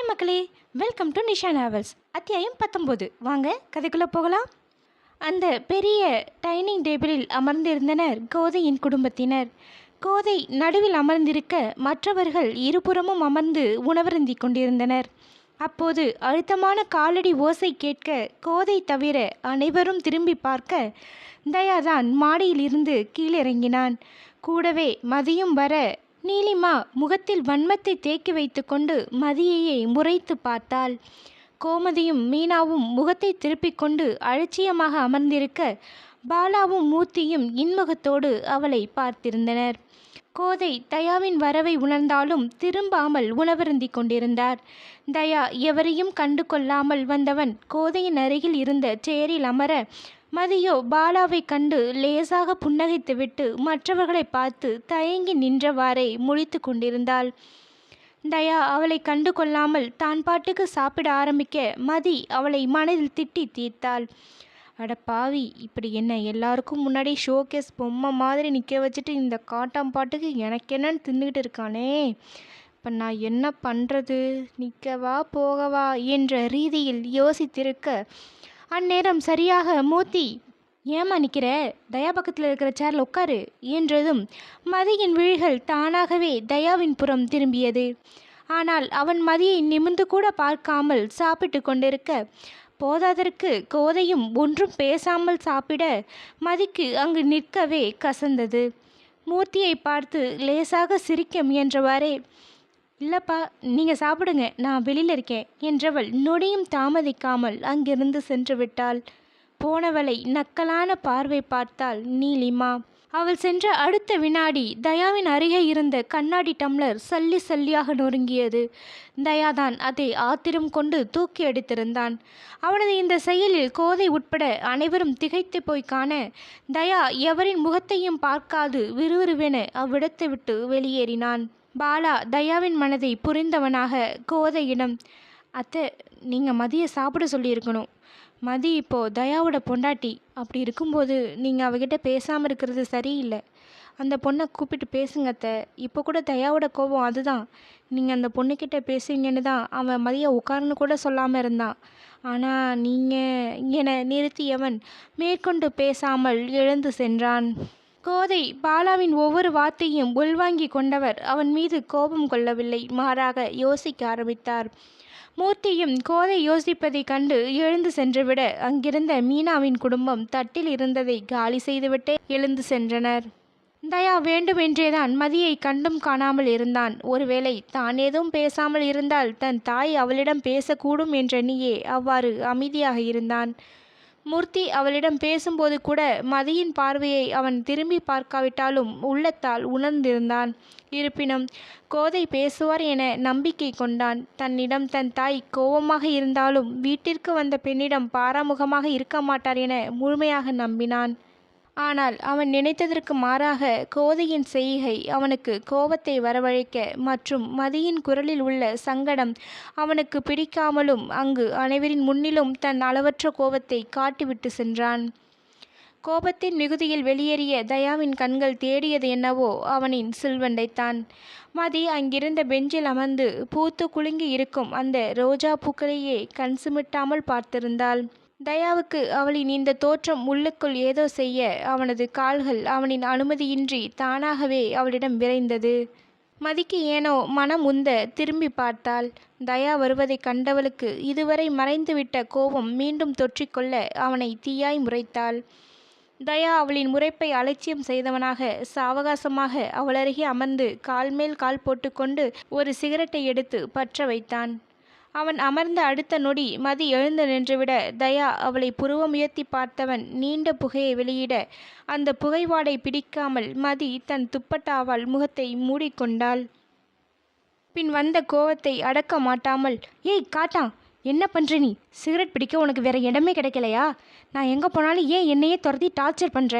Hi மக்களே, welcome to Nisha novels. அத்தியாயம் 19. வாங்க கதைக்குள்ளே போகலாம். அந்த பெரிய டைனிங் டேபிளில் அமர்ந்திருந்தனர் கோதையின் குடும்பத்தினர். கோதை நடுவில் அமர்ந்திருக்க மற்றவர்கள் இருபுறமும் அமர்ந்து உணவருந்தி கொண்டிருந்தனர். அப்போது அழுத்தமான காலடி ஓசை கேட்க கோதை தவிர அனைவரும் திரும்பி பார்க்க தயாதான் மாடியில் இருந்து கீழிறங்கினான். கூடவே மதியும் வர நீலிமா முகத்தில் வன்மத்தை தேக்கி வைத்து கொண்டு மதியையே முறைத்து பார்த்தாள். கோமதியும் மீனாவும் முகத்தை திருப்பிக் கொண்டு அலட்சியமாக அமர்ந்திருக்க பாலாவும் மூர்த்தியும் இன்முகத்தோடு அவளை பார்த்திருந்தனர். கோதை தயாவின் வரவை உணர்ந்தாலும் திரும்பாமல் உணவருந்தி கொண்டிருந்தார். தயா எவரையும் கண்டு கொள்ளாமல் வந்தவன் கோதையின் அருகில் இருந்த சேரில் அமர மதியோ பாலாவை கண்டு லேசாக புன்னகைத்துவிட்டு மற்றவர்களை பார்த்து தயங்கி நின்றவாறே முழித்து கொண்டிருந்தாள். தயா அவளை கண்டு கொள்ளாமல் தான் பாட்டுக்கு சாப்பிட ஆரம்பிக்க மதி அவளை மனதில் திட்டி தீர்த்தாள். அட பாவி, இப்படி என்ன எல்லாருக்கும் முன்னாடி ஷோகேஸ் பொம்மை மாதிரி நிற்க வச்சுட்டு இந்த காட்டாம் பாட்டுக்கு எனக்கு என்னன்னு தின்னுக்கிட்டு இருக்கானே, இப்போ நான் என்ன பண்ணுறது, நிற்கவா போகவா என்ற ரீதியில் யோசித்திருக்க அந்நேரம் சரியாக மூர்த்தி, ஏமா நிற்கிற, தயா பக்கத்தில் இருக்கிற சேரில் உட்காரு என்றதும் மதியின் விழிகள் தானாகவே தயாவின் புறம் திரும்பியது. ஆனால் அவன் மதியை நிமிர்ந்து கூட பார்க்காமல் சாப்பிட்டு கொண்டிருக்க போதாதற்கு கோதையும் ஒன்றும் பேசாமல் சாப்பிட மதிக்கு அங்கு நிற்கவே கசந்தது. மூர்த்தியை பார்த்து லேசாக சிரிக்க முயன்றவாறே, இல்லைப்பா, நீங்கள் சாப்பிடுங்க, நான் வெளியில் இருக்கேன் என்றவள் நொடியும் தாமதிக்காமல் அங்கிருந்து சென்று விட்டாள். போனவளை நக்கலான பார்வை பார்த்தாள் நீலிமா. அவள் சென்ற அடுத்த வினாடி தயாவின் அருகே இருந்த கண்ணாடி டம்ளர் சல்லி சல்லியாக நொறுங்கியது. தயாதான் அதை ஆத்திரம் கொண்டு தூக்கி அடித்திருந்தான். அவனது இந்த செயலில் கோதை உட்பட அனைவரும் திகைத்து போய் காண தயா எவரின் முகத்தையும் பார்க்காது விறுவிறுவென அவ்விடத்தை விட்டு வெளியேறினான். பாலா தயாவின் மனதை புரிந்தவனாக கோதையிடம், அத்தை, நீங்கள் மதியை சாப்பிட சொல்லியிருக்கணும். மதி இப்போது தயாவோட பொண்டாட்டி. அப்படி இருக்கும்போது நீங்கள் அவகிட்ட பேசாமல் இருக்கிறது சரியில்லை. அந்த பொண்ணை கூப்பிட்டு பேசுங்க அத்தை. இப்போ கூட தயாவோட கோபம் அதுதான். நீங்கள் அந்த பொண்ணுக்கிட்ட பேசுவீங்கன்னு தான் அவன் மதியை உட்காருன்னு கூட சொல்லாமல் இருந்தான். ஆனால் நீங்கள் என நிறுத்தியவன் மேற்கொண்டு பேசாமல் எழுந்து சென்றான். கோதை பாலாவின் ஒவ்வொரு வார்த்தையும் உள்வாங்கி கொண்டவர் அவன் மீது கோபம் கொள்ளவில்லை, மாறாக யோசிக்க ஆரம்பித்தார். மூர்த்தியும் கோதை யோசிப்பதை கண்டு எழுந்து சென்றுவிட அங்கிருந்த மீனாவின் குடும்பம் தட்டில் இருந்ததை காலி செய்துவிட்டே எழுந்து சென்றனர். தயா வேண்டுமென்றேதான் மதியை கண்டும் காணாமல் இருந்தான். ஒருவேளை தான் ஏதும் பேசாமல் இருந்தால் தன் தாய் அவளிடம் பேசக்கூடும் என்றெண்ணியே அவ்வாறு அமைதியாக இருந்தான். மூர்த்தி அவளிடம் பேசும்போது கூட மதியின் பார்வையை அவன் திரும்பி பார்க்காவிட்டாலும் உள்ளத்தால் உணர்ந்திருந்தான். இருப்பினும் கோதை பேசுவார் என நம்பிக்கை கொண்டான். தன்னிடம் தன் தாய் கோபமாக இருந்தாலும் வீட்டிற்கு வந்த பெண்ணிடம் பாராமுகமாக இருக்க மாட்டார் என முழுமையாக நம்பினான். ஆனால் அவன் நினைத்ததற்கு மாறாக கோதையின் செய்கை அவனுக்கு கோபத்தை வரவழைக்க மற்றும் மதியின் குரலில் உள்ள சங்கடம் அவனுக்கு பிடிக்காமலும் அங்கு அனைவரின் முன்னிலும் தன் அளவற்ற கோபத்தை காட்டிவிட்டு சென்றான். கோபத்தின் மிகுதியில் வெளியேறிய தயாவின் கண்கள் தேடியது என்னவோ அவனின் சில்வண்டைத்தான். மதி அங்கிருந்த பெஞ்சில் அமர்ந்து பூத்து குலுங்கி இருக்கும் அந்த ரோஜா பூக்களையே கண் சிமிட்டாமல் பார்த்திருந்தாள். தயாவுக்கு அவளின் இந்த தோற்றம் உள்ளுக்குள் ஏதோ செய்ய அவனது கால்கள் அவனின் அனுமதியின்றி தானாகவே அவளிடம் விரைந்தது. மதிக்கு ஏனோ மனம் உந்த திரும்பி பார்த்தாள். தயா வருவதை கண்டவளுக்கு இதுவரை மறைந்துவிட்ட கோபம் மீண்டும் தொற்றிக்கொள்ள அவனை தீயாய் முறைத்தாள். தயா அவளின் முறைப்பை அலட்சியம் செய்தவனாக சாவகாசமாக அவளருகே அமர்ந்து கால் மேல் கால் போட்டுக்கொண்டு ஒரு சிகரெட்டை எடுத்து பற்ற வைத்தான். அவன் அமர்ந்த அடுத்த நொடி மதி எழுந்து நின்றுவிட தயா அவளை புருவம் உயர்த்தி பார்த்தவன் நீண்ட புகையை வெளியிட அந்த புகைவாடை பிடிக்காமல் மதி தன் துப்பட்டாவால் முகத்தை மூடிக்கொண்டாள். பின் வந்த கோவத்தை அடக்க மாட்டாமல், ஏய் காட்டான், என்ன பண்ணுற நீ? சிகரெட் பிடிக்க உனக்கு வேற இடமே கிடைக்கலையா? நான் எங்கே போனாலும் ஏன் என்னையே துரத்தி டார்ச்சர் பண்ணுற?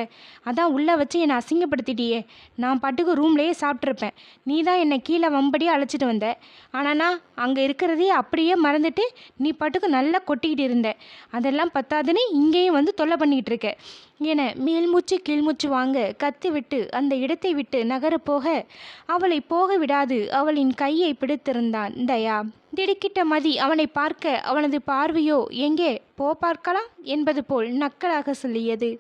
அதான் உள்ளே வச்சு என்னை அசிங்கப்படுத்திட்டியே. நான் பாட்டுக்கு ரூம்லேயே சாப்பிட்ருப்பேன். நீ தான் என்னை கீழே வம்படியே அழைச்சிட்டு வந்த. ஆனால் நான் அங்கே இருக்கிறதையே அப்படியே மறந்துட்டு நீ பாட்டுக்கு நல்லா கொட்டிக்கிட்டு இருந்த. அதெல்லாம் பத்தாதுன்னு இங்கேயும் வந்து தொல்லை பண்ணிக்கிட்டு இருக்க. என மேல்மூச்சு கீழ்மூச்சு வாங்க கத்திவிட்டு அந்த இடத்தை விட்டு நகரப்போக அவளை போக விடாது அவளின் கையை பிடித்திருந்தான் தயா. திடுக்கிட்ட மதி அவனை பார்க்க அவனது பார்வையோ எங்கே போ பார்க்கலாம் என்பது போல் நக்கலாக சொல்லியது.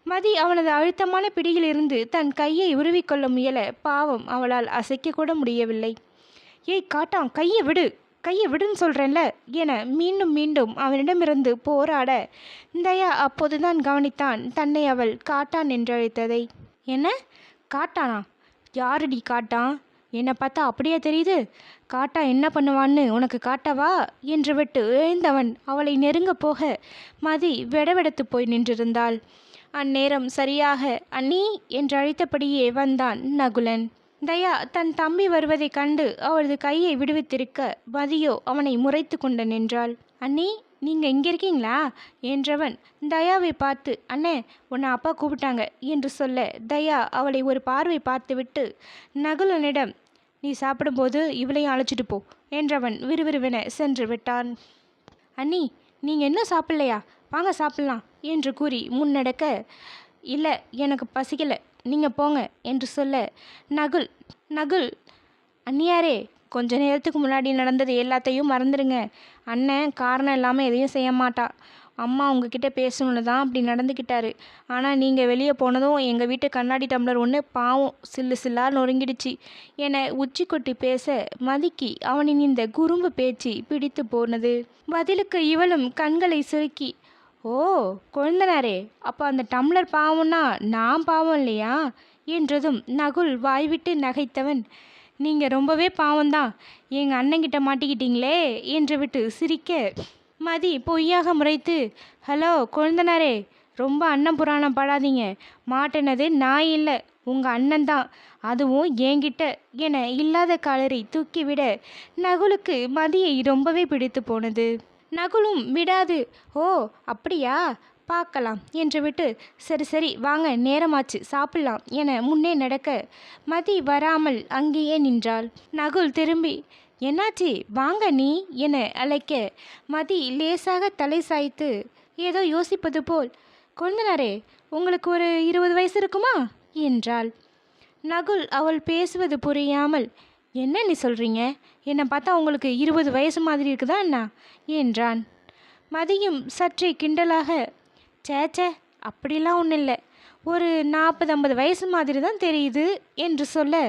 மதி அவனது அழுத்தமான பிடியிலிருந்து தன் கையை உருவிக்கொள்ள முயல பாவம் அவளால் அசைக்க கூட முடியவில்லை. ஏய் காட்டான், கையை விடு, கையை விடுன்னு சொல்கிறேன்ல என மீண்டும் மீண்டும் அவனிடமிருந்து போராட தயா அப்போதுதான் கவனித்தான் தன்னை அவள் காட்டான் என்றழைத்ததை. என்ன காட்டானா? யாரடி காட்டான்? என்னை பார்த்தா அப்படியே தெரியுது? காட்டா என்ன பண்ணுவான்னு உனக்கு காட்டவா என்று விட்டு எழுந்தவன் அவளை நெருங்க போக மதி வெடவெடத்து போய் நின்றிருந்தாள். அந்நேரம் சரியாக அண்ணி என்று அழைத்தபடியே வந்தான் நகுலன். தயா தன் தம்பி வருவதை கண்டு அவளது கையை விடுவித்திருக்க மதியோ அவனை முறைத்து கொண்டு நின்றாள். அண்ணி, நீங்கள் இங்கே இருக்கீங்களா என்றவன் தயாவை பார்த்து, அண்ணே உன்னை அப்பா கூப்பிட்டாங்க என்று சொல்ல தயா அவளை ஒரு பார்வை பார்த்துவிட்டு நகுலனிடம், நீ சாப்பிடும்போது இவளையும் அழைச்சிட்டு போ என்றவன் விறுவிறுவென சென்று விட்டான். அண்ணி, நீங்கள் இன்னும் சாப்பிட்லையா? வாங்க சாப்பிட்லாம் என்று கூறி முன்னடக்க, இல்லை எனக்கு பசிக்கலை, நீங்கள் போங்க என்று சொல்ல நகுல் அண்ணியாரே, கொஞ்ச நேரத்துக்கு முன்னாடி நடந்தது எல்லாத்தையும் மறந்துடுங்க. அண்ணன் காரணம் இல்லாமல் எதையும் செய்ய மாட்டா. அம்மா உங்ககிட்ட பேசணுன்னு தான் அப்படி நடந்துக்கிட்டாரு. ஆனால் நீங்கள் வெளியே போனதும் எங்கள் வீட்டு கண்ணாடி டம்ளர் ஒன்று பாவம் சில்லு சில்லாக நொறுங்கிடுச்சு என உச்சி கொட்டி பேச மதிக்கு அவனின் இந்த குறும்பு பேச்சு பிடித்து போனது. பதிலுக்கு இவளும் கண்களை சுருக்கி, ஓ கொழுந்தனாரே, அப்போ அந்த டம்ளர் பாவம்னா நான் பாவம் இல்லையா என்றதும் நகுல் வாய்விட்டு நகைத்தவன், நீங்கள் ரொம்பவே பாவம்தான், எங்கள் அண்ணங்கிட்ட மாட்டிக்கிட்டீங்களே என்று விட்டு சிரிக்க மதி பொய்யாக முறைத்து, ஹலோ கொழுந்தனாரே, ரொம்ப அண்ணன் புராணம் பாடாதீங்க, மாட்டினது நான் இல்லை உங்கள் அண்ணன் தான், அதுவும் என்கிட்ட என இல்லாத காலரை தூக்கிவிட நகுலுக்கு மதியை ரொம்பவே பிடித்து போனது. நகுலும் விடாது, ஓ அப்படியா, பார்க்கலாம் என்று விட்டு, சரி சரி வாங்க நேரமாச்சு சாப்பிடலாம் என முன்னே நடக்க மதி வராமல் அங்கேயே நின்றாள். நகுல் திரும்பி, என்னாச்சு வாங்க நீ என அழைக்க மதி லேசாக தலை சாய்த்து ஏதோ யோசிப்பது போல், கொழுந்தனாரே உங்களுக்கு ஒரு 20 வயசு இருக்குமா என்றாள். நகுல் அவள் பேசுவது புரியாமல், என்ன நீ சொல்கிறீங்க, என்னை பார்த்தா உங்களுக்கு 20 வயசு மாதிரி இருக்குதா என்ன என்றான். மதியும் சற்றே கிண்டலாக, சேச்சே அப்படிலாம் ஒன்றும் இல்லை, ஒரு 40-50 வயசு மாதிரி தான் தெரியுது என்று சொல்ல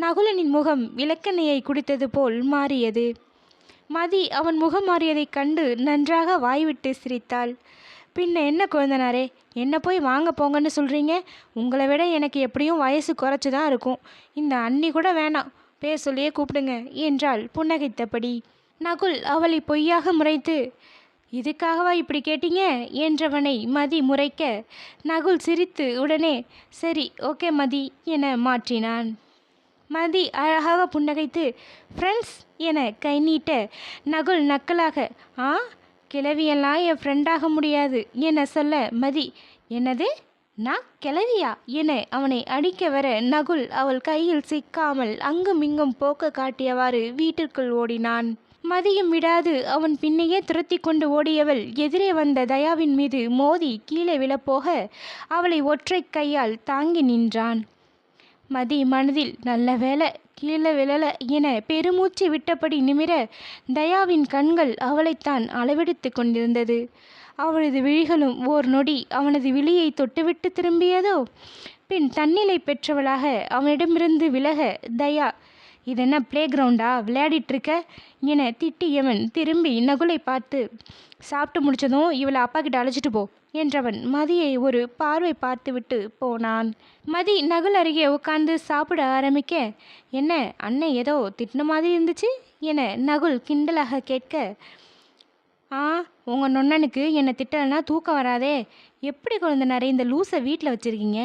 நகுலனின் முகம் விளக்கெண்ணெயை குடித்தது போல் மாறியது. மதி அவன் முகம் மாறியதைக் கண்டு நன்றாக வாய்விட்டு சிரித்தாள். பின்ன என்ன கொழுந்தனாரே, என்ன போய் வாங்க போங்கன்னு சொல்கிறீங்க? உங்களை விட எனக்கு எப்படியும் வயசு குறைச்சி தான் இருக்கும். இந்த அண்ணி கூட வேணாம், பேர் சொல்லியே கூப்பிடுங்க என்றாள் புன்னகைத்தபடி. நகுல் அவளை பொய்யாக முறைத்து, இதுக்காகவா இப்படி கேட்டீங்க என்றவனை மதி முறைக்க நகுல் சிரித்து உடனே சரி ஓகே மதி என மாற்றினான். மதி அழகாக புன்னகைத்து ஃப்ரெண்ட்ஸ் என கை நீட்ட நகுல் நக்கலாக, ஆ கிளவியெல்லாம் என் ஃப்ரெண்டாக முடியாது என சொல்ல மதி, என்னது நான் கிளவியா என அவனை அடிக்க வர நகுல் அவள் கையில் சிக்காமல் அங்கும் இங்கும் போக்க காட்டியவாறு வீட்டிற்குள் ஓடினான். மதியும் விடாது அவன் பின்னையே துரத்தி கொண்டு ஓடியவள் எதிரே வந்த தயாவின் மீது மோதி கீழே விழப்போக அவளை ஒற்றை கையால் தாங்கி நின்றான். மதி மனதில் நல்ல வேலை கீழே விழல என பெருமூச்சு விட்டபடி நிமிர தயாவின் கண்கள் அவளைத்தான் அளவெடுத்து கொண்டிருந்தது. அவளது விழிகளும் ஓர் நொடி அவனது விழியை தொட்டுவிட்டு திரும்பியதோ. பின் தன்னிலை பெற்றவளாக அவனிடமிருந்து விலக தயா, இதென்ன பிளே கிரவுண்டா விளையாடிட்டுருக்க என திட்டியவன் திரும்பி நகுலை பார்த்து, சாப்பிட்டு முடிச்சதும் இவளை அப்பா கிட்ட அழைச்சிட்டு போ என்றவன் மதியை ஒரு பார்வை பார்த்துவிட்டு போனான். மதி நகுல் அருகே உட்கார்ந்து சாப்பிட ஆரம்பிக்க, என்ன அண்ணன் ஏதோ திட்டின மாதிரி இருந்துச்சு என நகுல் கிண்டலாக கேட்க, உங்கள் நொண்ணனுக்கு என்னை திட்டலைன்னா தூக்கம் வராதே, எப்படி கொழுந்தனாரே இந்த லூஸை வீட்டில் வச்சுருக்கீங்க,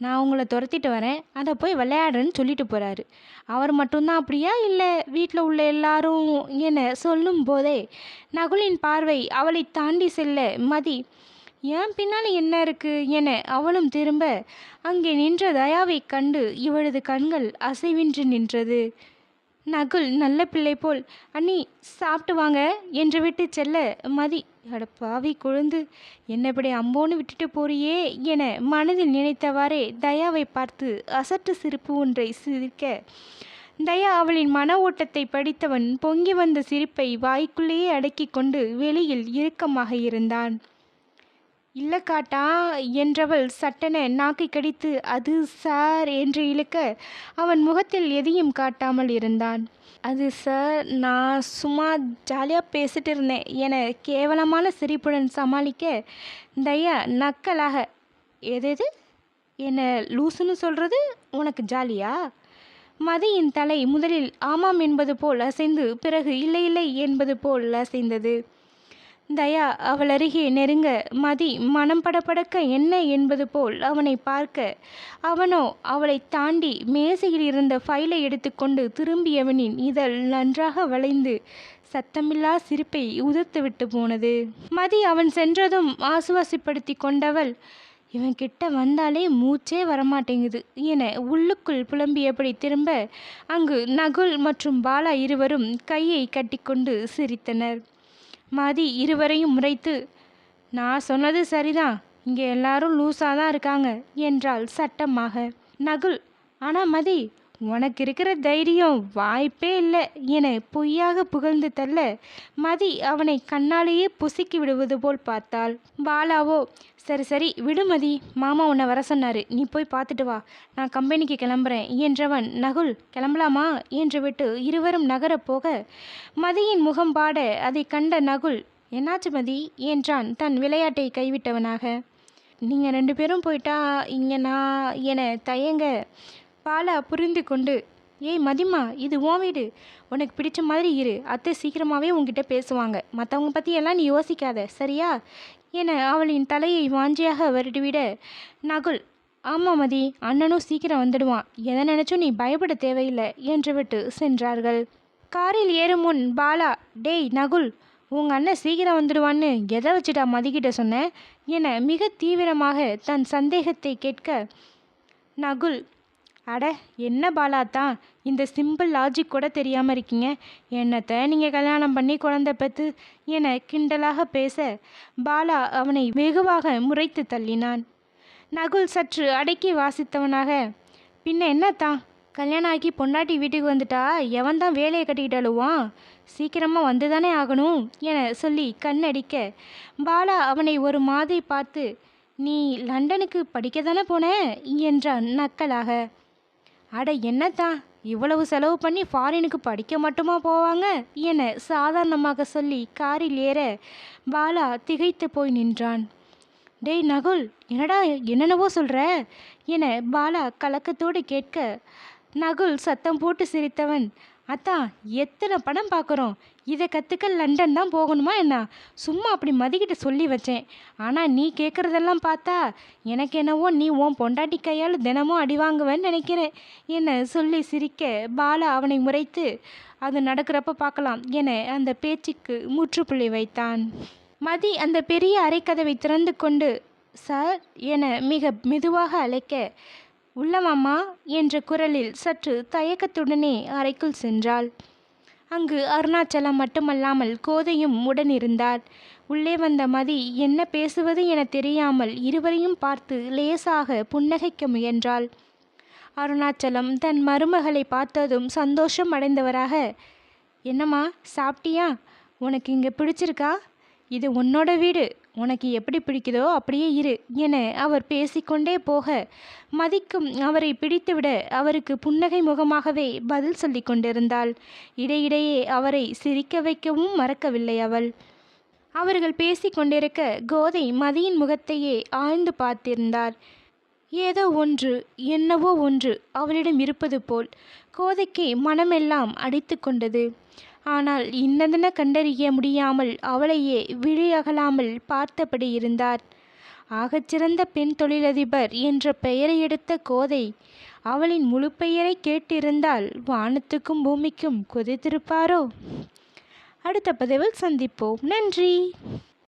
நான் உங்களை துரத்திட்டு வரேன் அதை போய் விளையாடுறேன்னு சொல்லிட்டு போகிறாரு, அவர் மட்டும்தான் அப்படியா இல்லை வீட்டில் உள்ள எல்லாரும் என சொல்லும் போதே நகுலின் பார்வை அவளை தாண்டி செல்ல மதி, ஏன் பின்னால் என்ன இருக்கு என அவளும் திரும்ப அங்கே நின்ற தயாவை கண்டு இவளது கண்கள் அசைவின்றி நின்றது. நகுல் நல்ல பிள்ளை போல் அண்ணி சாப்பிட்டு வாங்க என்று விட்டு செல்ல மதி அட பாவி கொழுந்து என்ன இப்படி அம்போன்னு விட்டுட்டு போறியே என மனதில் நினைத்தவாறே தயாவை பார்த்து அசட்டு சிரிப்பு ஒன்றை சிரிக்க தயா அவளின் மன ஓட்டத்தை படித்தவன் பொங்கி வந்த சிரிப்பை வாய்க்குள்ளேயே அடக்கி கொண்டு வெளியில் இறுக்கமாக இருந்தான். இல்லை காட்டா என்றவள் சட்டென நாக்கை கடித்து அது சார் என்று இழுக்க அவன் முகத்தில் எதையும் காட்டாமல் இருந்தான். அது சார் நான் சும்மா ஜாலியாக பேசிட்டு இருந்தேன் என கேவலமான சிரிப்புடன் சமாளிக்க தயா நக்கலாக எது என்ன லூசுன்னு சொல்கிறது உனக்கு ஜாலியா? மதியின் தலை முதலில் ஆமாம் என்பது போல் அசைந்து பிறகு இல்லை இல்லை என்பது போல் அசைந்தது. தயா அவள் அருகே நெருங்க மதி மனம் படபடக்க என்ன என்பது போல் அவனை பார்க்க அவனோ அவளை தாண்டி மேசையில் இருந்த ஃபைலை எடுத்துக்கொண்டு திரும்பியவனின் இதழ் நன்றாக வளைந்து சத்தமில்லா சிரிப்பை உதிர்த்துவிட்டு போனது. மதி அவன் சென்றதும் ஆசுவாசப்படுத்தி கொண்டவள் இவன் கிட்ட வந்தாலே மூச்சே வரமாட்டேங்குது என உள்ளுக்குள் புலம்பியபடி திரும்ப அங்கு நகுல் மற்றும் பாலா இருவரும் கையை கட்டிக்கொண்டு சிரித்தனர். மதி இருவரையும் முறைத்து நான் சொன்னது சரிதான், இங்கே எல்லாரும் லூஸாக தான் இருக்காங்க என்றாள் சட்டமாக. நகுல் ஆனால் மதி உனக்கு இருக்கிற தைரியம் வாய்ப்பே இல்லை என பொய்யாக புகழ்ந்து தள்ள மதி அவனை கண்ணாலேயே புசுக்கி விடுவது போல் பார்த்தாள். பாலாவோ சரி சரி விடுமதி, மாமா உன்னை வர சொன்னார், நீ போய் பார்த்துட்டு வா, நான் கம்பெனிக்கு கிளம்புறேன் என்றவன் நகுல் கிளம்பலாமா என்று விட்டு இருவரும் நகரப் போக மதியின் முகம் பாட அதை கண்ட நகுல் என்னாச்சு மதி என்றான் தன் விளையாட்டை கைவிட்டவனாக. நீங்கள் 2 பேரும் போயிட்டா இங்கே நான் என தயங்க பாலா புரிந்து கொண்டு ஏய் மதிமா இது உன் வீடு, உனக்கு பிடிச்ச மாதிரி இரு, அத்தை சீக்கிரமாகவே உங்ககிட்ட பேசுவாங்க, மற்றவங்க பற்றியெல்லாம் நீ யோசிக்காத சரியா என அவளின் தலையை வாஞ்சியாக வருடிவிட நகுல் ஆமாம் மதி அண்ணனும் சீக்கிரம் வந்துடுவான், எதை நினச்சும் நீ பயப்பட தேவையில்லை என்று விட்டு சென்றார்கள். காரில் ஏறும் முன் பாலா டேய் நகுல் உங்கள் அண்ணன் சீக்கிரம் வந்துடுவான்னு எதை வச்சுட்டா மதிக்கிட்ட சொன்னேன் என மிக தீவிரமாக தன் சந்தேகத்தை கேட்க நகுல் அட என்ன பாலா தான் இந்த சிம்பிள் லாஜிக் கூட தெரியாமல் இருக்கீங்க, என்னத்தை நீங்கள் கல்யாணம் பண்ணி குழந்தை பெற்று என கிண்டலாக பேச பாலா அவனை வெகுவாக முறைத்து தள்ளினான். நகுல் சற்று அடக்கி வாசித்தவனாக பின்ன என்னத்தான் கல்யாணம் ஆக்கி பொண்டாட்டி வீட்டுக்கு வந்துட்டா எவன் தான் வேலையை கட்டிக்கிட்டு அழுவான், சீக்கிரமாக வந்து தானே ஆகணும் என சொல்லி கண்ணடிக்க பாலா அவனை ஒரு மாதிரி பார்த்து நீ லண்டனுக்கு படிக்க தானே போன என்றான் நக்கலாக. அட என்னத்தான் இவ்வளவு செலவு பண்ணி ஃபாரினுக்கு படிக்க மட்டுமா போவாங்க என சாதாரணமாக சொல்லி காரில் ஏற பாலா திகைத்து போய் நின்றான். டேய் நகுல் என்னடா என்னென்னவோ சொல்கிற என பாலா கலக்கத்தோடு கேட்க நகுல் சத்தம் போட்டு சிரித்தவன் அத்தான் எத்தனை படம் பார்க்குறோம், இதை கற்றுக்க லண்டன் தான் போகணுமா என்ன, சும்மா அப்படி மதிக்கிட்ட சொல்லி வச்சேன், ஆனால் நீ கேட்குறதெல்லாம் பார்த்தா எனக்கு என்னவோ நீ உன் பொண்டாட்டி கையால் தினமும் அடி வாங்குவேன்னு நினைக்கிறேன் என சொல்லி சிரிக்க பாலா அவனை முறைத்து அது நடக்கிறப்ப பார்க்கலாம் என அந்த பேச்சுக்கு முற்றுப்புள்ளி வைத்தான். மதி அந்த பெரிய அறைக்கதவை திறந்து கொண்டு சார் என மிக மெதுவாக அழைக்க உள்ளமாமா என்ற குரலில் சற்று தயக்கத்துடனே அறைக்குள் சென்றாள். அங்கு அருணாச்சலம் மட்டுமல்லாமல் கோதையும் உடனிருந்தார். உள்ளே வந்த மதி என்ன பேசுவது என தெரியாமல் இருவரையும் பார்த்து லேசாக புன்னகைக்க முயன்றாள். அருணாச்சலம் தன் மருமகளை பார்த்ததும் சந்தோஷம் அடைந்தவராக என்னம்மா சாப்பிட்டியா, உனக்கு இங்கே பிடிச்சிருக்கா, இது உன்னோட வீடு, உனக்கு எப்படி பிடிக்குதோ அப்படியே இரு என அவர் பேசிக்கொண்டே போக மதிக்கும் அவரை பிடித்துவிட அவருக்கு புன்னகை முகமாகவே பதில் சொல்லி கொண்டிருந்தாள். இடையிடையே அவரை சிரிக்க வைக்கவும் மறக்கவில்லை அவள். அவர்கள் பேசிக்கொண்டிருக்க கோதை மதியின் முகத்தையே ஆழ்ந்து பார்த்திருந்தார். ஏதோ ஒன்று என்னவோ ஒன்று அவளிடம் இருப்பது போல் கோதைக்கு மனமெல்லாம் அடித்து கொண்டது. ஆனால் இன்னதென கண்டறிய முடியாமல் அவளையே விழியகலாமல் பார்த்தபடி இருந்தார். ஆகச்சிறந்த பெண் தொழிலதிபர் என்ற பெயரை எடுத்த கோதை அவளின் முழு பெயரை கேட்டிருந்தால் வானத்துக்கும் பூமிக்கும் குதித்திருப்பாரோ? அடுத்த பதிவில் சந்திப்போம். நன்றி.